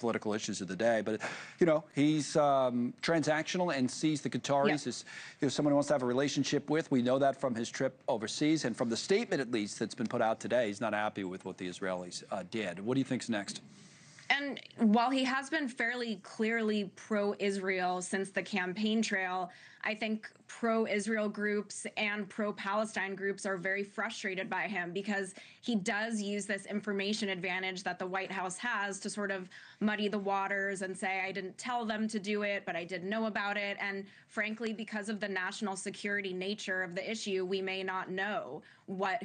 political issues of the day, but he's transactional and sees the Qataris as someone who wants to have a relationship with. We know that from his trip overseas and from the statement, at least, that's been put out today. He's not happy with what the Israelis did. What do you think's next? And while he has been fairly clearly pro-Israel since the campaign trail, I think pro-Israel groups and pro-Palestine groups are very frustrated by him because he does use this information advantage that the White House has to sort of muddy the waters and say, I didn't tell them to do it, but I did know about it. And frankly, because of the national security nature of the issue, we may not know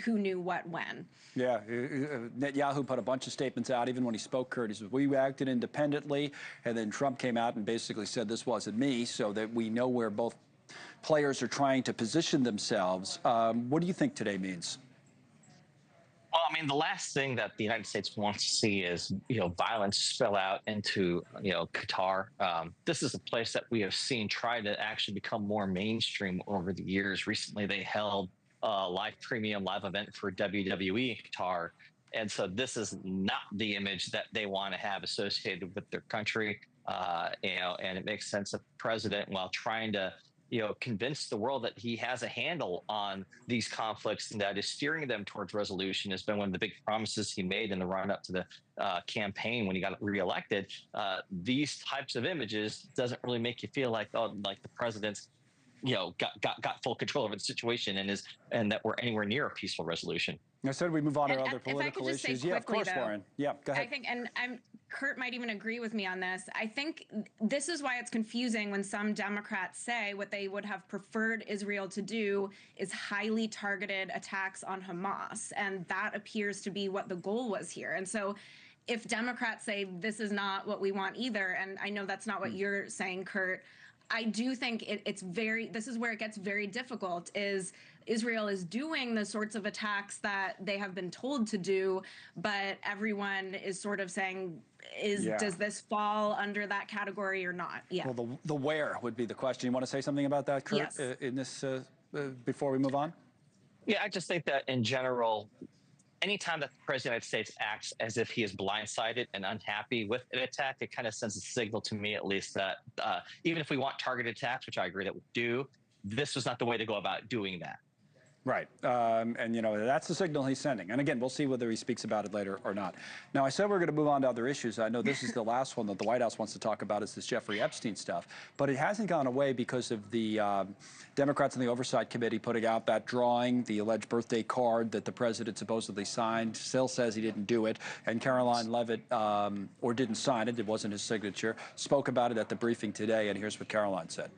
who knew what when. Yeah, Netanyahu put a bunch of statements out, even when he spoke, Kurt. He said, we acted independently, and then Trump came out and basically said, this wasn't me, so that we know where both players are trying to position themselves. What do you think today means? Well, I mean, the last thing that the United States wants to see is, violence spill out into, Qatar. This is a place that we have seen try to actually become more mainstream over the years. Recently, they held a live event for WWE in Qatar. And so this is not the image that they want to have associated with their country. And it makes sense that the president, while trying to convince the world that he has a handle on these conflicts and that is steering them towards resolution, has been one of the big promises he made in the run-up to the campaign when he got reelected. These types of images doesn't really make you feel like, like the president's got full control over the situation and that we're anywhere near a peaceful resolution. I said we move on to other political issues. Yeah, of course, Lauren. Yeah, go ahead. I think, and Kurt might even agree with me on this. I think this is why it's confusing when some Democrats say what they would have preferred Israel to do is highly targeted attacks on Hamas. And that appears to be what the goal was here. And so if Democrats say this is not what we want either, and I know that's not what you're saying, Kurt, I do think this is where it gets very difficult, is Israel is doing the sorts of attacks that they have been told to do, but everyone is sort of saying, does this fall under that category or not? Yeah. Well, the where would be the question. You want to say something about that, Kurt, yes. In this, before we move on? Yeah, I just think that in general, anytime that the President of the United States acts as if he is blindsided and unhappy with an attack, it kind of sends a signal to me, at least, that even if we want targeted attacks, which I agree that we do, this was not the way to go about doing that. Right. And, that's the signal he's sending. And again, we'll see whether he speaks about it later or not. Now, I said we're going to move on to other issues. I know this is the last one that the White House wants to talk about, is this Jeffrey Epstein stuff. But it hasn't gone away because of the Democrats in the Oversight Committee putting out that drawing, the alleged birthday card that the president supposedly signed. Still says he didn't do it. And Caroline Leavitt, or didn't sign it, it wasn't his signature, spoke about it at the briefing today. And here's what Caroline said.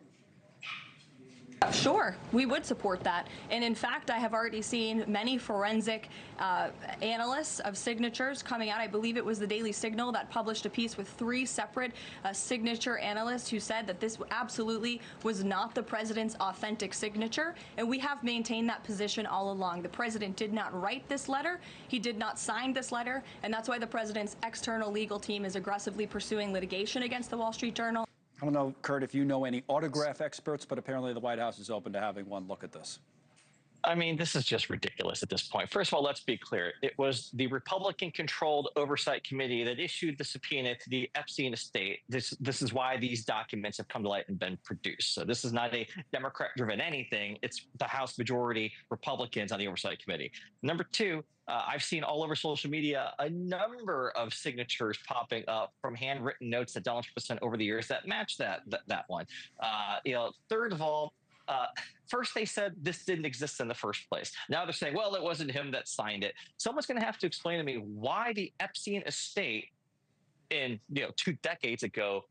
Sure, we would support that. And in fact, I have already seen many forensic analysts of signatures coming out. I believe it was the Daily Signal that published a piece with 3 separate signature analysts who said that this absolutely was not the president's authentic signature. And we have maintained that position all along. The president did not write this letter. He did not sign this letter. And that's why the president's external legal team is aggressively pursuing litigation against the Wall Street Journal. I don't know, Kurt, if you know any autograph experts, but apparently the White House is open to having one look at this. I mean, this is just ridiculous at this point. First of all, let's be clear. It was the Republican-controlled Oversight Committee that issued the subpoena to the Epstein estate. This is why these documents have come to light and been produced. So this is not a Democrat-driven anything. It's the House majority Republicans on the Oversight Committee. Number 2, I've seen all over social media a number of signatures popping up from handwritten notes that Donald Trump has sent over the years that match that one. Third of all, first they said this didn't exist in the first place. Now they're saying, well, it wasn't him that signed it. Someone's going to have to explain to me why the Epstein estate in 2 decades ago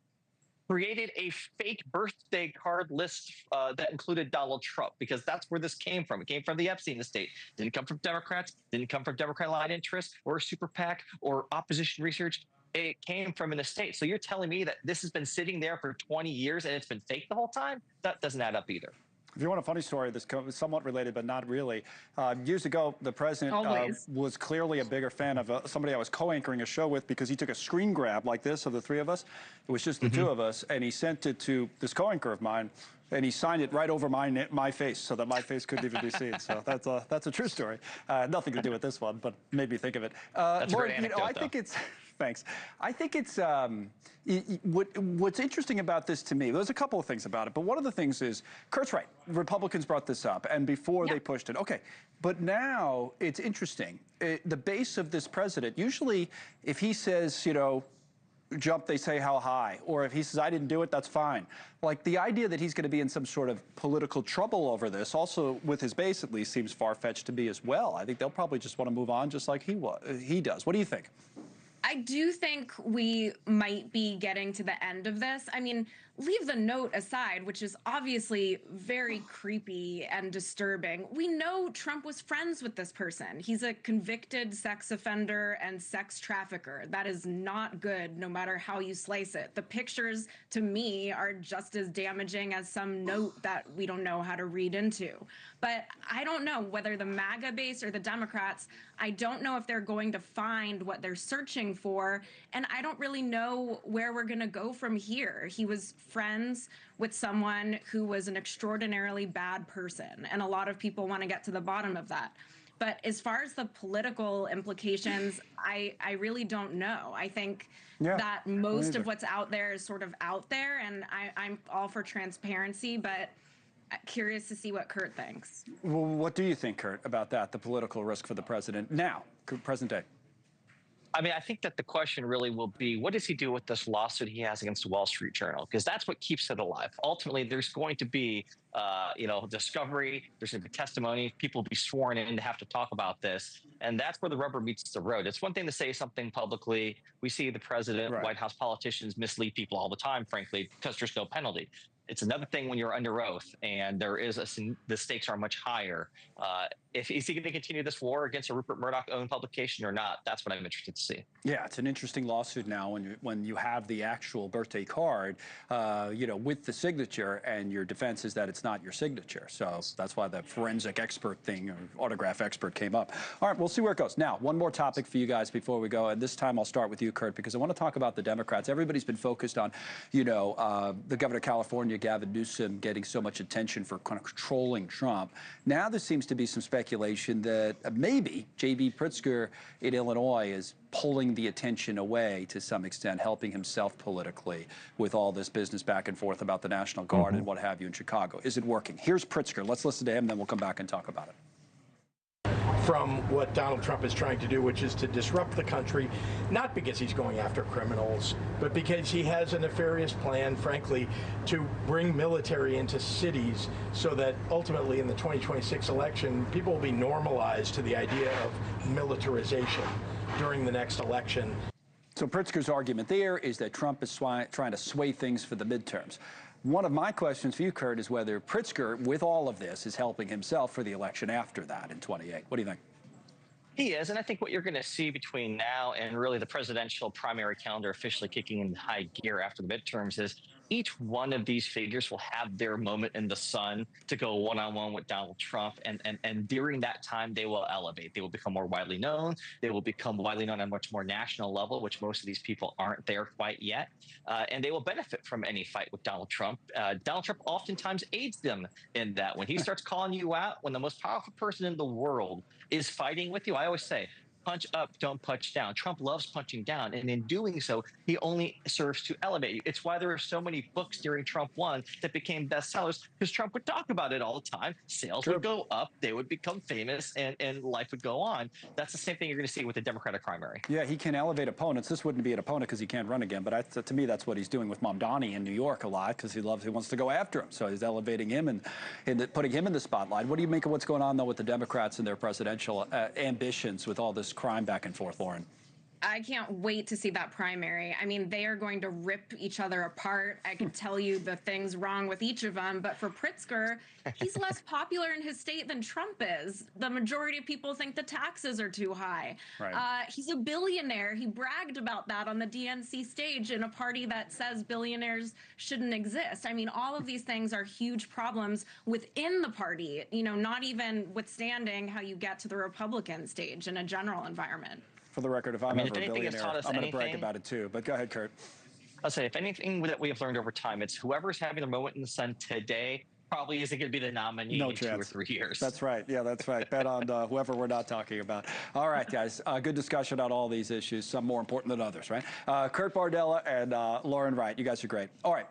created a fake birthday card list that included Donald Trump, because that's where this came from. It came from the Epstein estate. Didn't come from Democrats, didn't come from Democrat-aligned interests or a super PAC or opposition research. It came from an estate. So you're telling me that this has been sitting there for 20 years and it's been fake the whole time? That doesn't add up either. If you want a funny story that's somewhat related, but not really, years ago, the president was clearly a bigger fan of somebody I was co-anchoring a show with, because he took a screen grab like this of the 3 of us. It was just the 2 of us, and he sent it to this co-anchor of mine, and he signed it right over my face so that my face couldn't even be seen. So that's a true story. Nothing to do with this one, but made me think of it. That's Lauren, a great anecdote, I think it's Thanks. I think it's what's interesting about this to me. There's a couple of things about it, but one of the things is Kurt's right. Republicans brought this up, and before they pushed it, okay. But now it's interesting. The base of this president, usually, if he says, you know, jump, they say how high, or if he says I didn't do it, that's fine. Like the idea that he's going to be in some sort of political trouble over this, also with his base at least, seems far-fetched to me as well. I think they'll probably just want to move on, just like he does. What do you think? I do think we might be getting to the end of this. I mean, leave the note aside, which is obviously very creepy and disturbing. We know Trump was friends with this person. He's a convicted sex offender and sex trafficker. That is not good, no matter how you slice it. The pictures, to me, are just as damaging as some note that we don't know how to read into. But I don't know whether the MAGA base or the Democrats, I don't know if they're going to find what they're searching for, and I don't really know where we're going to go from here. He was friends with someone who was an extraordinarily bad person, and a lot of people want to get to the bottom of that. But as far as the political implications, I really don't know. I think that most of what's out there is sort of out there, and I'm all for transparency, but curious to see what Kurt thinks. Well, what do you think, Kurt, about that, the political risk for the president now, present day? I mean, I think that the question really will be, what does he do with this lawsuit he has against the Wall Street Journal? Because that's what keeps it alive. Ultimately, there's going to be, discovery. There's going to be testimony. People will be sworn in to have to talk about this. And that's where the rubber meets the road. It's one thing to say something publicly. We see the president, White House politicians mislead people all the time, frankly, because there's no penalty. It's another thing when you're under oath and the stakes are much higher. Is he going to continue this war against a Rupert Murdoch-owned publication or not? That's what I'm interested to see. Yeah, it's an interesting lawsuit now when you have the actual birthday card, with the signature, and your defense is that it's not your signature. So that's why the forensic expert thing, or autograph expert, came up. All right, we'll see where it goes. Now, one more topic for you guys before we go, and this time I'll start with you, Kurt, because I want to talk about the Democrats. Everybody's been focused on, the governor of California, Gavin Newsom, getting so much attention for kind of controlling Trump. Now there seems to be some speculation that maybe J.B. Pritzker in Illinois is pulling the attention away to some extent, helping himself politically with all this business back and forth about the National Guard and what have you in Chicago. Is it working? Here's Pritzker. Let's listen to him, then we'll come back and talk about it. From what Donald Trump is trying to do, which is to disrupt the country, not because he's going after criminals, but because he has a nefarious plan, frankly, to bring military into cities so that ultimately in the 2026 election, people will be normalized to the idea of militarization during the next election. So Pritzker's argument there is that Trump is trying to sway things for the midterms. One of my questions for you, Kurt, is whether Pritzker, with all of this, is helping himself for the election after that in 28. What do you think? He is, and I think what you're going to see between now and really the presidential primary calendar officially kicking into high gear after the midterms is each one of these figures will have their moment in the sun to go one-on-one with Donald Trump. And during that time, they will elevate. They will become more widely known. They will become widely known on a much more national level, which most of these people aren't there quite yet. And they will benefit from any fight with Donald Trump. Donald Trump oftentimes aids them in that. When he starts calling you out, when the most powerful person in the world is fighting with you, I always say, punch up, don't punch down. Trump loves punching down, and in doing so, he only serves to elevate you. It's why there are so many books during Trump 1 that became bestsellers, because Trump would talk about it all the time. Sales would go up, they would become famous, and life would go on. That's the same thing you're going to see with the Democratic primary. Yeah, he can elevate opponents. This wouldn't be an opponent because he can't run again, but to me, that's what he's doing with Mamdani in New York a lot, because he wants to go after him. So he's elevating him and putting him in the spotlight. What do you make of what's going on, though, with the Democrats and their presidential ambitions with all this crime back and forth, Lauren? I can't wait to see that primary. I mean, they are going to rip each other apart. I can tell you the things wrong with each of them. But for Pritzker, he's less popular in his state than Trump is. The majority of people think the taxes are too high. Right. He's a billionaire. He bragged about that on the DNC stage in a party that says billionaires shouldn't exist. I mean, all of these things are huge problems within the party, not even withstanding how you get to the Republican stage in a general environment. For the record, if I'm ever a billionaire, I'm going to brag about it too. But go ahead, Kurt. I'll say, if anything that we have learned over time, it's whoever's having their moment in the sun today probably isn't going to be the nominee No in 2 or chance. 3 years. That's right. Yeah, that's right. Bet on whoever we're not talking about. All right, guys. Good discussion on all these issues, some more important than others, right? Kurt Bardella and Lauren Wright, you guys are great. All right.